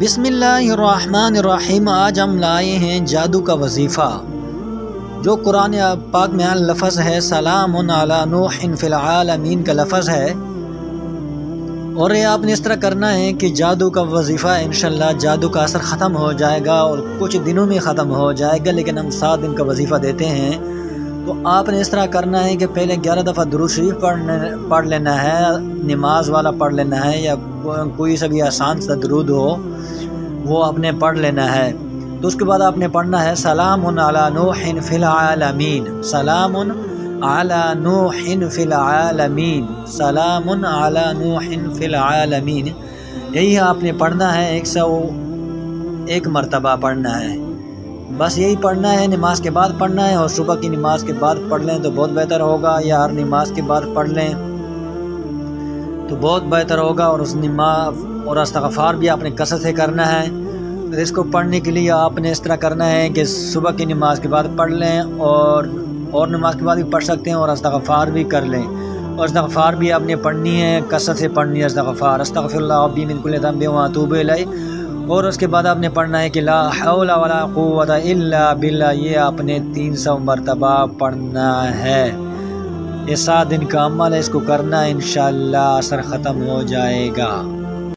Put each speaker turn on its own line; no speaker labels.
بسم اللہ الرحمن الرحیم۔ آج ہم لائے ہیں جادو کا وظیفہ، جو قرآن پاک میں لفظ ہے سلام علی نوح فی العالمین کا لفظ ہے، اور یہ آپ نے اس طرح کرنا ہے کہ جادو کا وظیفہ انشاءاللہ جادو کا اثر ختم ہو جائے گا اور کچھ دنوں میں ختم ہو جائے گا، لیکن ہم 7 دن کا وظیفہ دیتے ہیں۔ تو آپ نے اس طرح کرنا ہے کہ پہلے 11 دفعہ درود شریف پڑھ لینا ہے، نماز والا پڑھ لینا ہے، یا کوئی سا بھی آسان سا درود ہو وہ آپ نے پڑھ لینا ہے۔ تو اس کے بعد آپ نے پڑھنا ہے سلام علی نوح فی العالمین، سلام علی نوح فی العالمین، سلام علی نوح فی العالمین، یہی آپ نے پڑھنا ہے 101 مرتبہ پڑھنا ہے، بس یہی پڑھنا ہے، نماز کے بعد پڑھنا ہے، اور صبح کی نماز کے بعد پڑھ لیں تو بہت بہتر ہوگا، یا ہر نماز کے بعد پڑھ لیں تو بہت بہتر ہوگا، اور اس نماز اور استغفار بھی آپ نے کثرت سے کرنا ہے۔ اس کو پڑھنے کے لیے آپ نے اس طرح کرنا ہے کہ صبح کی نماز کے بعد پڑھ لیں، اور نماز کے بعد بھی پڑھ سکتے ہیں، اور استغفار بھی کر لیں، اور استغفار بھی آپ نے پڑھنی ہے، کثرت سے پڑھنی ہے استغفار، استغفر اللہ ربی من کل ذنب واتوب الیہ، اور اس کے بعد آپ نے پڑھنا ہے کہ لا حول ولا قوت الا باللہ، یہ آپ نے 300 مرتبہ پڑھنا ہے۔ یہ 7 دن کا عمل ہے، اس کو کرنا انشاءاللہ اثر ختم ہو جائے گا۔